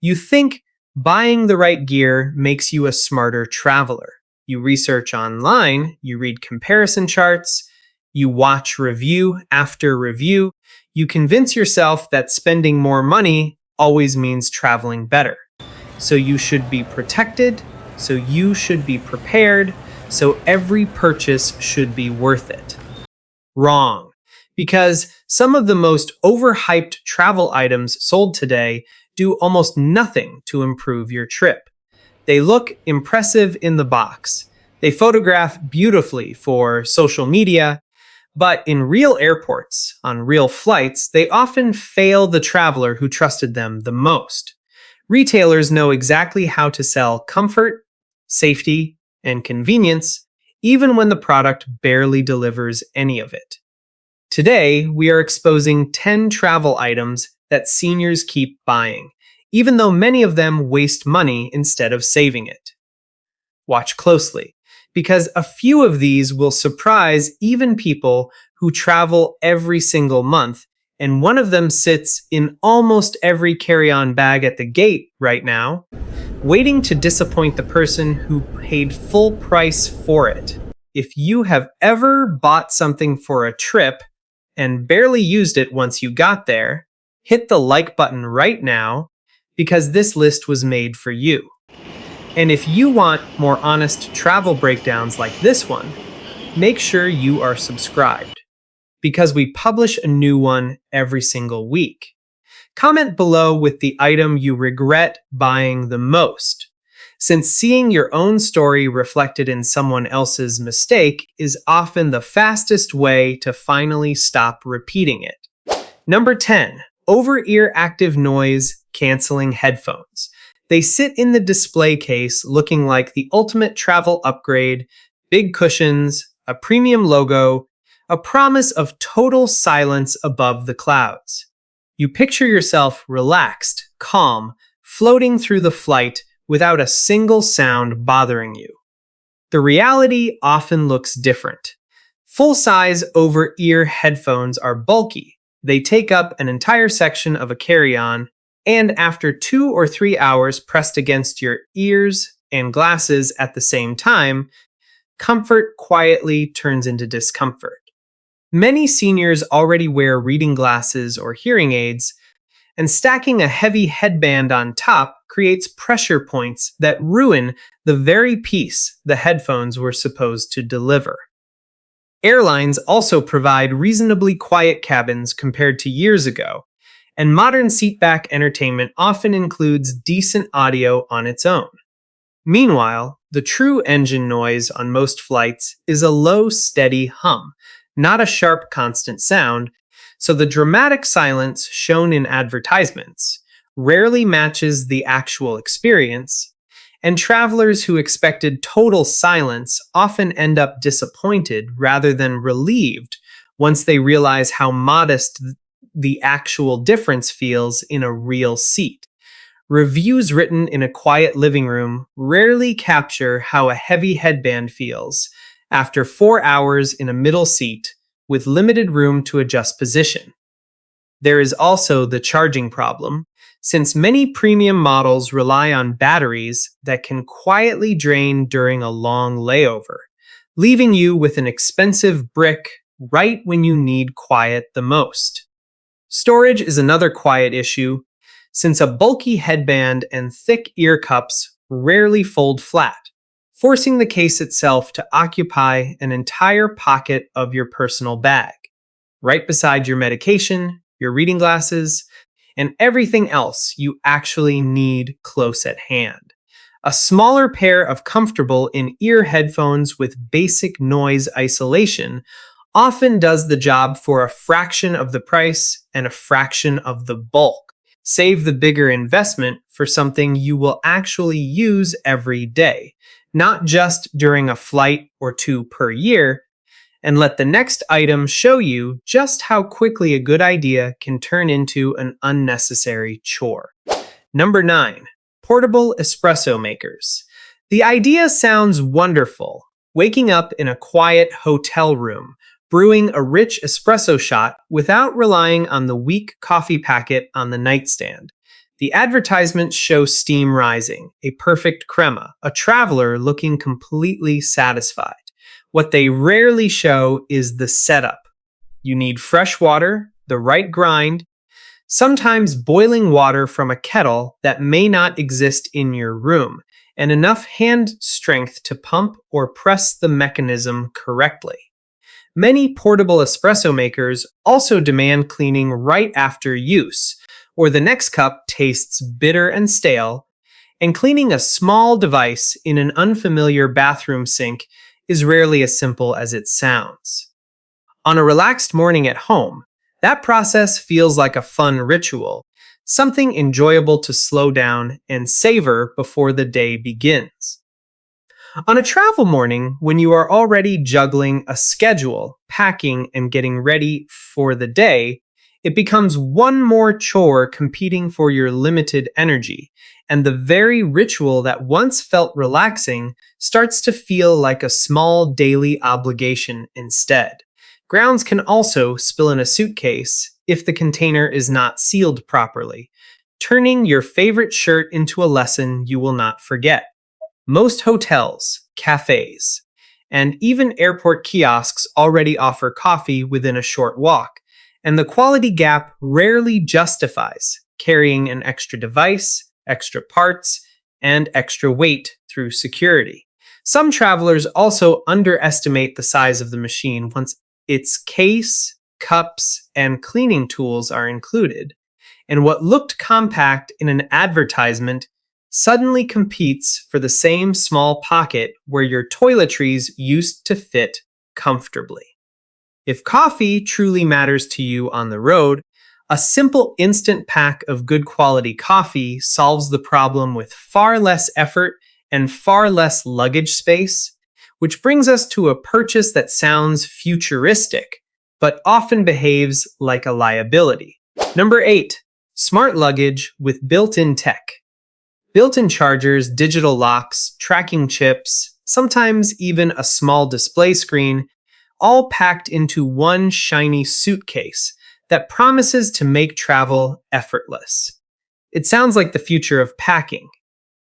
You think buying the right gear makes you a smarter traveler. You research online, you read comparison charts, you watch review after review. You convince yourself that spending more money always means traveling better. So you should be protected, so you should be prepared, so every purchase should be worth it. Wrong. Because some of the most overhyped travel items sold today do almost nothing to improve your trip. They look impressive in the box. They photograph beautifully for social media, but in real airports, on real flights, they often fail the traveler who trusted them the most. Retailers know exactly how to sell comfort, safety, and convenience, even when the product barely delivers any of it. Today, we are exposing 10 travel items that seniors keep buying, even though many of them waste money instead of saving it. Watch closely, because a few of these will surprise even people who travel every single month, and one of them sits in almost every carry-on bag at the gate right now, waiting to disappoint the person who paid full price for it. If you have ever bought something for a trip and barely used it once you got there, hit the like button right now, because this list was made for you. And if you want more honest travel breakdowns like this one, make sure you are subscribed, because we publish a new one every single week. Comment below with the item you regret buying the most, since seeing your own story reflected in someone else's mistake is often the fastest way to finally stop repeating it. Number 10. Over-ear active noise canceling headphones. They sit in the display case looking like the ultimate travel upgrade, big cushions, a premium logo, a promise of total silence above the clouds. You picture yourself relaxed, calm, floating through the flight without a single sound bothering you. The reality often looks different. Full-size over-ear headphones are bulky. They take up an entire section of a carry-on, and after 2 or 3 hours pressed against your ears and glasses at the same time, comfort quietly turns into discomfort. Many seniors already wear reading glasses or hearing aids, and stacking a heavy headband on top creates pressure points that ruin the very piece the headphones were supposed to deliver. Airlines also provide reasonably quiet cabins compared to years ago, and modern seatback entertainment often includes decent audio on its own. Meanwhile, the true engine noise on most flights is a low, steady hum, not a sharp, constant sound, so the dramatic silence shown in advertisements rarely matches the actual experience, and travelers who expected total silence often end up disappointed rather than relieved once they realize how modest the actual difference feels in a real seat. Reviews written in a quiet living room rarely capture how a heavy headband feels after 4 hours in a middle seat with limited room to adjust position. There is also the charging problem, since many premium models rely on batteries that can quietly drain during a long layover, leaving you with an expensive brick right when you need quiet the most. Storage is another quiet issue, since a bulky headband and thick ear cups rarely fold flat, forcing the case itself to occupy an entire pocket of your personal bag, right beside your medication, your reading glasses, and everything else you actually need close at hand. A smaller pair of comfortable in-ear headphones with basic noise isolation often does the job for a fraction of the price and a fraction of the bulk. Save the bigger investment for something you will actually use every day, not just during a flight or two per year, and let the next item show you just how quickly a good idea can turn into an unnecessary chore. Number 9. Portable espresso makers. The idea sounds wonderful. Waking up in a quiet hotel room, brewing a rich espresso shot without relying on the weak coffee packet on the nightstand. The advertisements show steam rising, a perfect crema, a traveler looking completely satisfied. What they rarely show is the setup. You need fresh water, the right grind, sometimes boiling water from a kettle that may not exist in your room, and enough hand strength to pump or press the mechanism correctly. Many portable espresso makers also demand cleaning right after use, or the next cup tastes bitter and stale, and cleaning a small device in an unfamiliar bathroom sink is rarely as simple as it sounds. On a relaxed morning at home, that process feels like a fun ritual, something enjoyable to slow down and savor before the day begins. On a travel morning, when you are already juggling a schedule, packing, and getting ready for the day, it becomes one more chore competing for your limited energy, and the very ritual that once felt relaxing starts to feel like a small daily obligation instead. Grounds can also spill in a suitcase if the container is not sealed properly, turning your favorite shirt into a lesson you will not forget. Most hotels, cafes, and even airport kiosks already offer coffee within a short walk, and the quality gap rarely justifies carrying an extra device, extra parts, and extra weight through security. Some travelers also underestimate the size of the machine once its case, cups, and cleaning tools are included, and what looked compact in an advertisement suddenly competes for the same small pocket where your toiletries used to fit comfortably. If coffee truly matters to you on the road, a simple instant pack of good quality coffee solves the problem with far less effort and far less luggage space, which brings us to a purchase that sounds futuristic, but often behaves like a liability. Number 8. Smart luggage with built-in tech. Built-in chargers, digital locks, tracking chips, sometimes even a small display screen, all packed into one shiny suitcase that promises to make travel effortless. It sounds like the future of packing.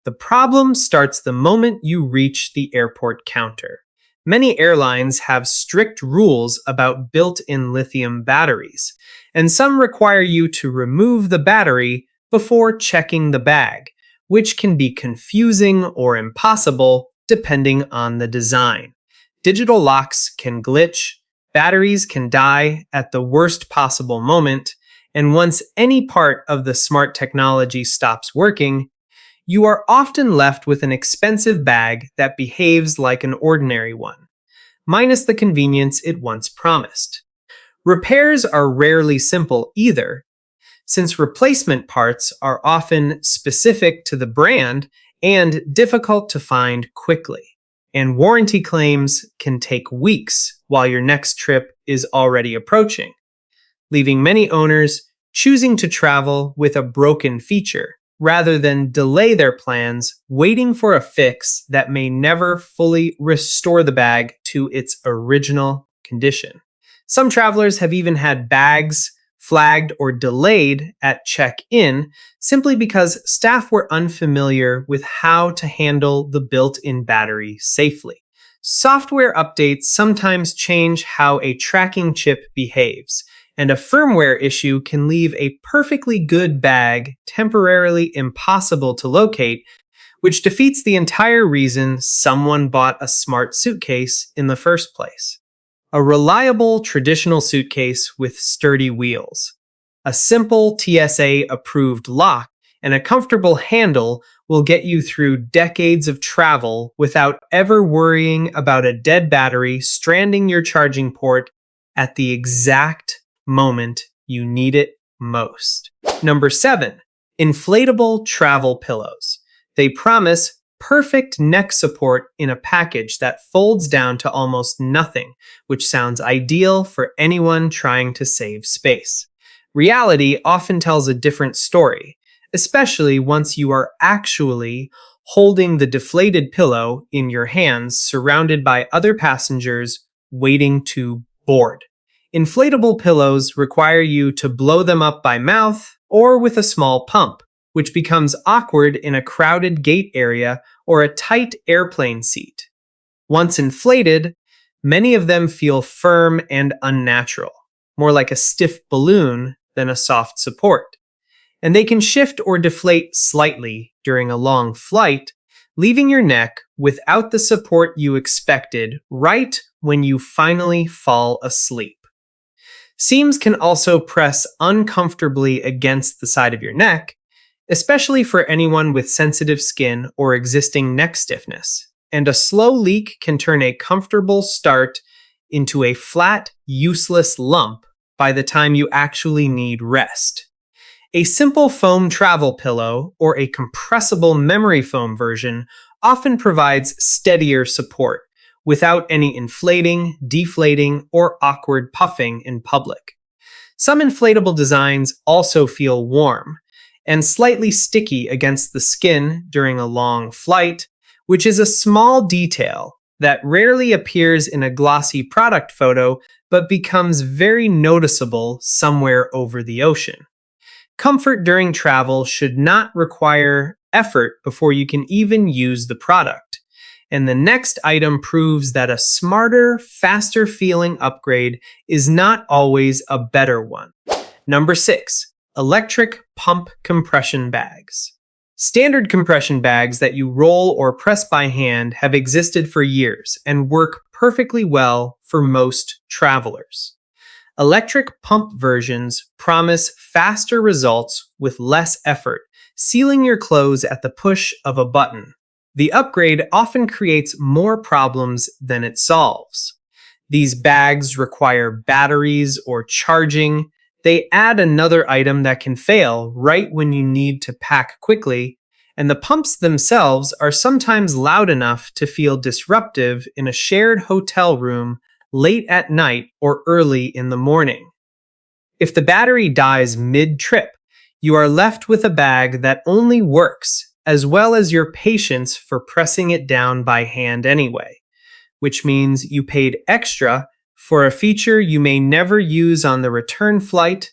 The problem starts the moment you reach the airport counter. Many airlines have strict rules about built-in lithium batteries, and some require you to remove the battery before checking the bag, which can be confusing or impossible depending on the design. Digital locks can glitch, batteries can die at the worst possible moment, and once any part of the smart technology stops working, you are often left with an expensive bag that behaves like an ordinary one, minus the convenience it once promised. Repairs are rarely simple either, since replacement parts are often specific to the brand and difficult to find quickly. And warranty claims can take weeks while your next trip is already approaching, leaving many owners choosing to travel with a broken feature rather than delay their plans, waiting for a fix that may never fully restore the bag to its original condition. Some travelers have even had bags flagged or delayed at check-in simply because staff were unfamiliar with how to handle the built-in battery safely. Software updates sometimes change how a tracking chip behaves, and a firmware issue can leave a perfectly good bag temporarily impossible to locate, which defeats the entire reason someone bought a smart suitcase in the first place. A reliable traditional suitcase with sturdy wheels. A simple TSA-approved lock and a comfortable handle will get you through decades of travel without ever worrying about a dead battery stranding your charging port at the exact moment you need it most. Number 7. Inflatable travel pillows. They promise perfect neck support in a package that folds down to almost nothing, which sounds ideal for anyone trying to save space. Reality often tells a different story, especially once you are actually holding the deflated pillow in your hands surrounded by other passengers waiting to board. Inflatable pillows require you to blow them up by mouth or with a small pump, which becomes awkward in a crowded gate area or a tight airplane seat. Once inflated, many of them feel firm and unnatural, more like a stiff balloon than a soft support. And they can shift or deflate slightly during a long flight, leaving your neck without the support you expected right when you finally fall asleep. Seams can also press uncomfortably against the side of your neck, especially for anyone with sensitive skin or existing neck stiffness. And a slow leak can turn a comfortable start into a flat, useless lump by the time you actually need rest. A simple foam travel pillow or a compressible memory foam version often provides steadier support without any inflating, deflating, or awkward puffing in public. Some inflatable designs also feel warm and slightly sticky against the skin during a long flight, which is a small detail that rarely appears in a glossy product photo but becomes very noticeable somewhere over the ocean. Comfort during travel should not require effort before you can even use the product. And the next item proves that a smarter, faster feeling upgrade is not always a better one. Number 6. Electric pump compression bags. Standard compression bags that you roll or press by hand have existed for years and work perfectly well for most travelers. Electric pump versions promise faster results with less effort, sealing your clothes at the push of a button. The upgrade often creates more problems than it solves. These bags require batteries or charging. They add another item that can fail right when you need to pack quickly, and the pumps themselves are sometimes loud enough to feel disruptive in a shared hotel room late at night or early in the morning. If the battery dies mid-trip, you are left with a bag that only works, as well as your patience for pressing it down by hand anyway, which means you paid extra for a feature you may never use on the return flight,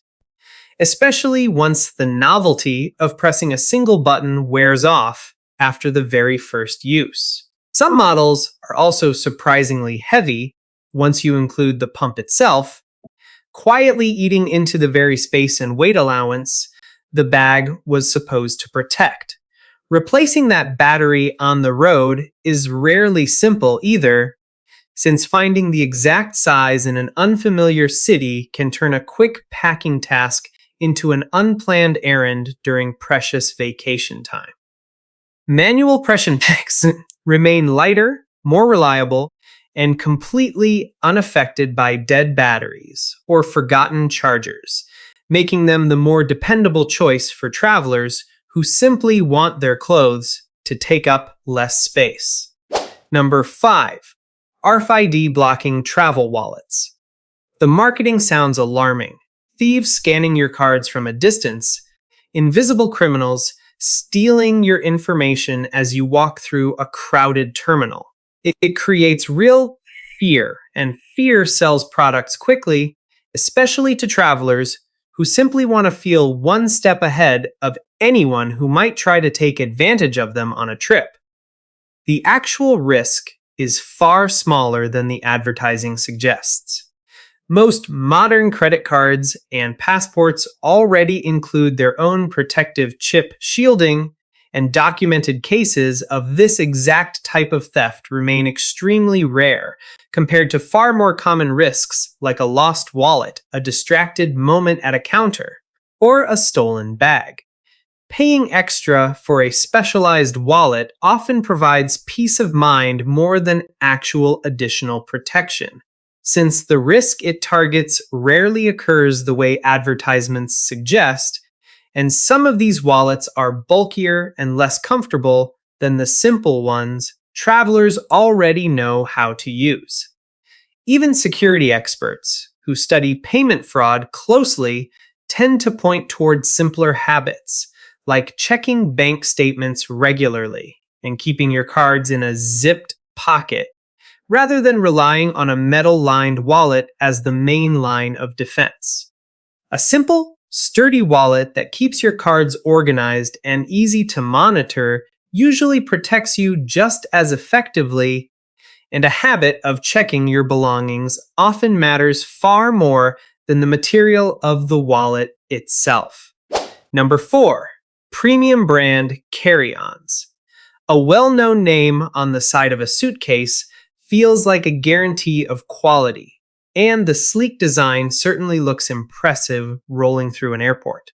especially once the novelty of pressing a single button wears off after the very first use. Some models are also surprisingly heavy once you include the pump itself, quietly eating into the very space and weight allowance the bag was supposed to protect. Replacing that battery on the road is rarely simple either, since finding the exact size in an unfamiliar city can turn a quick packing task into an unplanned errand during precious vacation time. Manual compression bags remain lighter, more reliable, and completely unaffected by dead batteries or forgotten chargers, making them the more dependable choice for travelers who simply want their clothes to take up less space. Number 5. RFID blocking travel wallets. The marketing sounds alarming. Thieves scanning your cards from a distance, invisible criminals stealing your information as you walk through a crowded terminal. It creates real fear, and fear sells products quickly, especially to travelers who simply want to feel one step ahead of anyone who might try to take advantage of them on a trip. The actual risk is far smaller than the advertising suggests. Most modern credit cards and passports already include their own protective chip shielding, and documented cases of this exact type of theft remain extremely rare compared to far more common risks like a lost wallet, a distracted moment at a counter, or a stolen bag. Paying extra for a specialized wallet often provides peace of mind more than actual additional protection, since the risk it targets rarely occurs the way advertisements suggest, and some of these wallets are bulkier and less comfortable than the simple ones travelers already know how to use. Even security experts who study payment fraud closely tend to point towards simpler habits, like checking bank statements regularly and keeping your cards in a zipped pocket, rather than relying on a metal-lined wallet as the main line of defense. A simple Sturdy wallet that keeps your cards organized and easy to monitor usually protects you just as effectively, and a habit of checking your belongings often matters far more than the material of the wallet itself. Number 4. Premium brand carry-ons. A well-known name on the side of a suitcase feels like a guarantee of quality, and the sleek design certainly looks impressive rolling through an airport.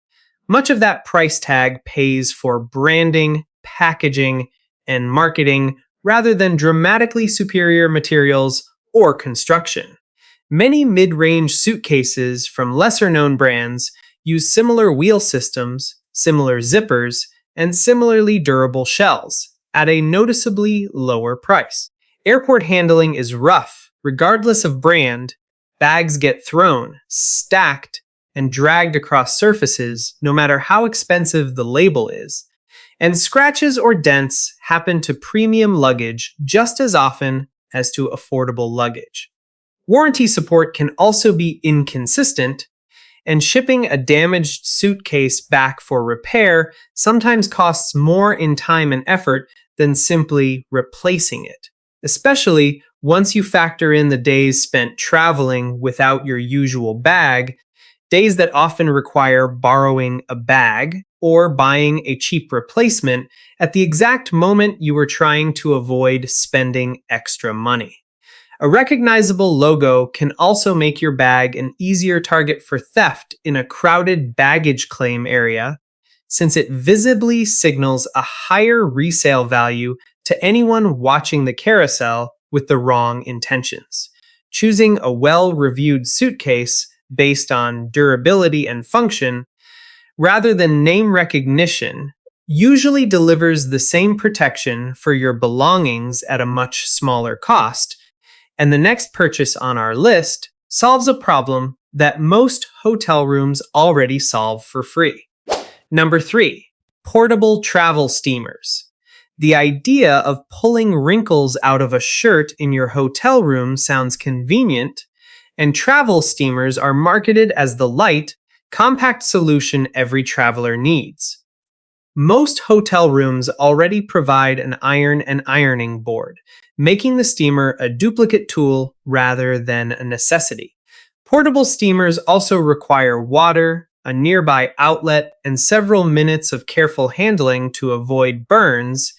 Much of that price tag pays for branding, packaging, and marketing rather than dramatically superior materials or construction. Many mid-range suitcases from lesser-known brands use similar wheel systems, similar zippers, and similarly durable shells at a noticeably lower price. Airport handling is rough. Regardless of brand, bags get thrown, stacked, and dragged across surfaces no matter how expensive the label is. And scratches or dents happen to premium luggage just as often as to affordable luggage. Warranty support can also be inconsistent, and shipping a damaged suitcase back for repair sometimes costs more in time and effort than simply replacing it, especially once you factor in the days spent traveling without your usual bag, days that often require borrowing a bag or buying a cheap replacement at the exact moment you were trying to avoid spending extra money. A recognizable logo can also make your bag an easier target for theft in a crowded baggage claim area, since it visibly signals a higher resale value to anyone watching the carousel with the wrong intentions. Choosing a well-reviewed suitcase based on durability and function, rather than name recognition, usually delivers the same protection for your belongings at a much smaller cost, and the next purchase on our list solves a problem that most hotel rooms already solve for free. Number 3. Portable travel steamers. The idea of pulling wrinkles out of a shirt in your hotel room sounds convenient, and travel steamers are marketed as the light, compact solution every traveler needs. Most hotel rooms already provide an iron and ironing board, making the steamer a duplicate tool rather than a necessity. Portable steamers also require water, a nearby outlet, and several minutes of careful handling to avoid burns,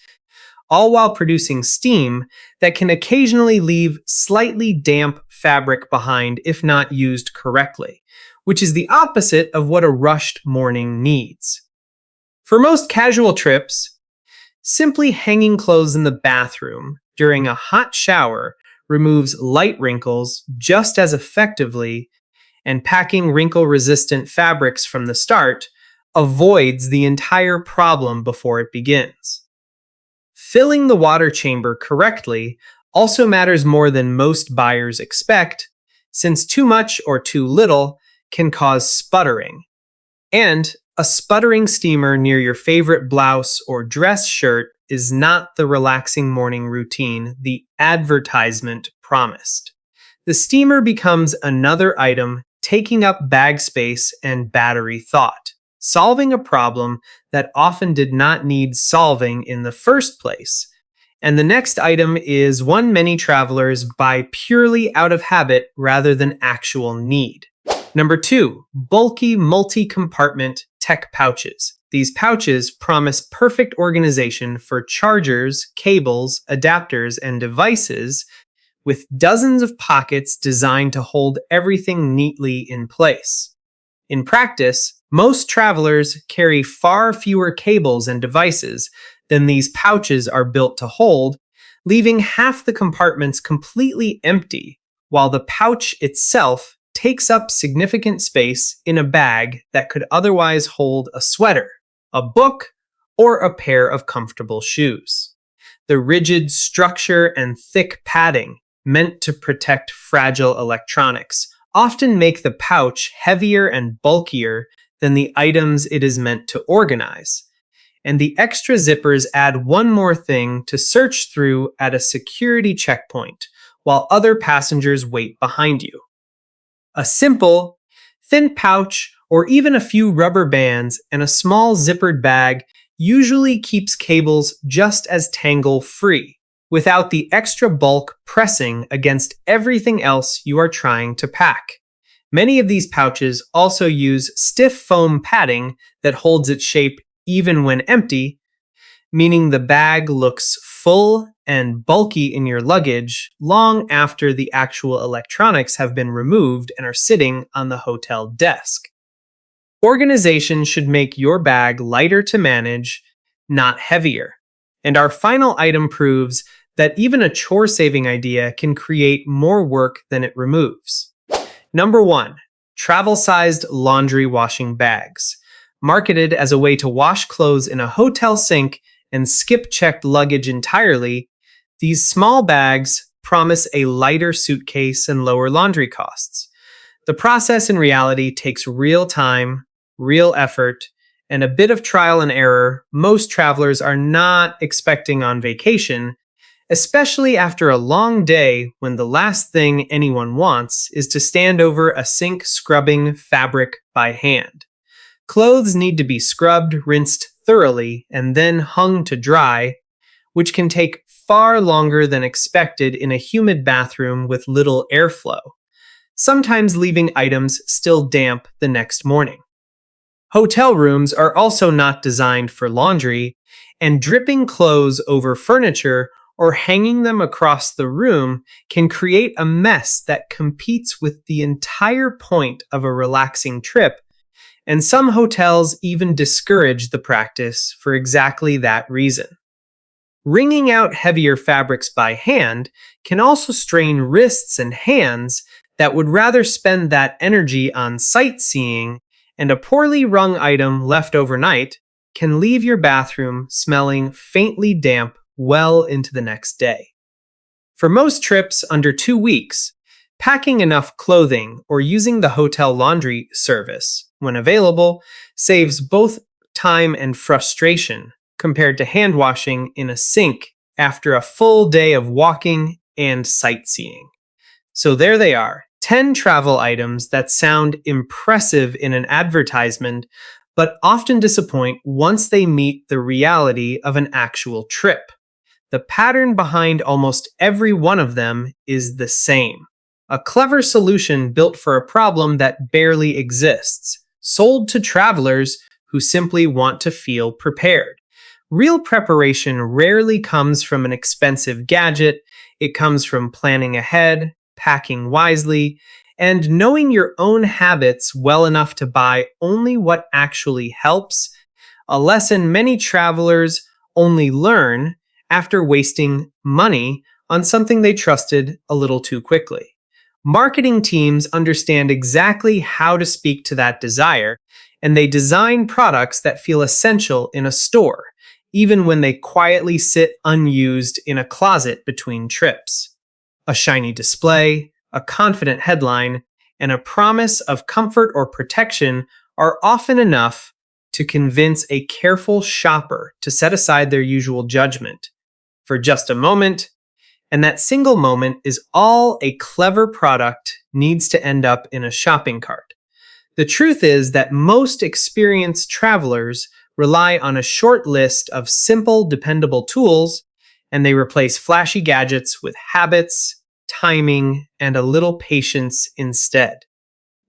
all while producing steam that can occasionally leave slightly damp fabric behind if not used correctly, which is the opposite of what a rushed morning needs. For most casual trips, simply hanging clothes in the bathroom during a hot shower removes light wrinkles just as effectively, and packing wrinkle-resistant fabrics from the start avoids the entire problem before it begins. Filling the water chamber correctly also matters more than most buyers expect, since too much or too little can cause sputtering. And a sputtering steamer near your favorite blouse or dress shirt is not the relaxing morning routine the advertisement promised. The steamer becomes another item taking up bag space and battery thought, solving a problem that often did not need solving in the first place. And the next item is one many travelers buy purely out of habit rather than actual need. Number 2, bulky multi-compartment tech pouches. These pouches promise perfect organization for chargers, cables, adapters, and devices, with dozens of pockets designed to hold everything neatly in place. In practice, most travelers carry far fewer cables and devices than these pouches are built to hold, leaving half the compartments completely empty, while the pouch itself takes up significant space in a bag that could otherwise hold a sweater, a book, or a pair of comfortable shoes. The rigid structure and thick padding, meant to protect fragile electronics, often make the pouch heavier and bulkier than the items it is meant to organize. And the extra zippers add one more thing to search through at a security checkpoint, while other passengers wait behind you. A simple, thin pouch or even a few rubber bands and a small zippered bag usually keeps cables just as tangle-free, without the extra bulk pressing against everything else you are trying to pack. Many of these pouches also use stiff foam padding that holds its shape even when empty, meaning the bag looks full and bulky in your luggage long after the actual electronics have been removed and are sitting on the hotel desk. Organization should make your bag lighter to manage, not heavier. And our final item proves that even a chore-saving idea can create more work than it removes. Number 1. Travel-sized laundry washing bags. Marketed as a way to wash clothes in a hotel sink and skip checked luggage entirely, these small bags promise a lighter suitcase and lower laundry costs. The process in reality takes real time, real effort, and a bit of trial and error most travelers are not expecting on vacation, especially after a long day when the last thing anyone wants is to stand over a sink scrubbing fabric by hand. Clothes need to be scrubbed, rinsed thoroughly, and then hung to dry, which can take far longer than expected in a humid bathroom with little airflow, sometimes leaving items still damp the next morning. Hotel rooms are also not designed for laundry, and dripping clothes over furniture or hanging them across the room can create a mess that competes with the entire point of a relaxing trip, and some hotels even discourage the practice for exactly that reason. Wringing out heavier fabrics by hand can also strain wrists and hands that would rather spend that energy on sightseeing, and a poorly wrung item left overnight can leave your bathroom smelling faintly damp well into the next day. For most trips under 2 weeks, packing enough clothing or using the hotel laundry service, when available, saves both time and frustration compared to hand washing in a sink after a full day of walking and sightseeing. So there they are, 10 travel items that sound impressive in an advertisement, but often disappoint once they meet the reality of an actual trip. The pattern behind almost every one of them is the same. A clever solution built for a problem that barely exists, sold to travelers who simply want to feel prepared. Real preparation rarely comes from an expensive gadget. It comes from planning ahead, packing wisely, and knowing your own habits well enough to buy only what actually helps, a lesson many travelers only learn after wasting money on something they trusted a little too quickly. Marketing teams understand exactly how to speak to that desire, and they design products that feel essential in a store, even when they quietly sit unused in a closet between trips. A shiny display, a confident headline, and a promise of comfort or protection are often enough to convince a careful shopper to set aside their usual judgment for just a moment, and that single moment is all a clever product needs to end up in a shopping cart. The truth is that most experienced travelers rely on a short list of simple, dependable tools, and they replace flashy gadgets with habits, timing, and a little patience instead.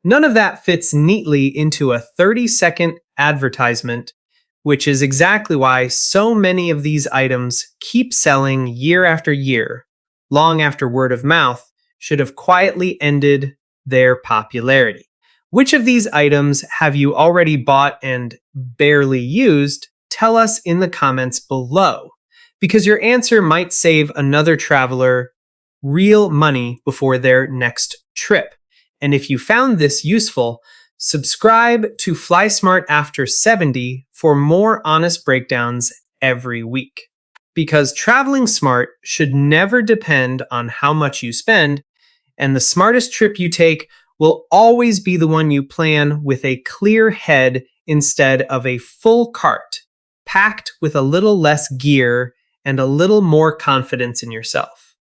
None of that fits neatly into a 30-second advertisement, which is exactly why so many of these items keep selling year after year, long after word of mouth should have quietly ended their popularity. Which of these items have you already bought and barely used? Tell us in the comments below, because your answer might save another traveler real money before their next trip. And if you found this useful, subscribe to Fly Smart After 70 for more honest breakdowns every week. Because traveling smart should never depend on how much you spend, and the smartest trip you take will always be the one you plan with a clear head instead of a full cart, packed with a little less gear and a little more confidence in yourself.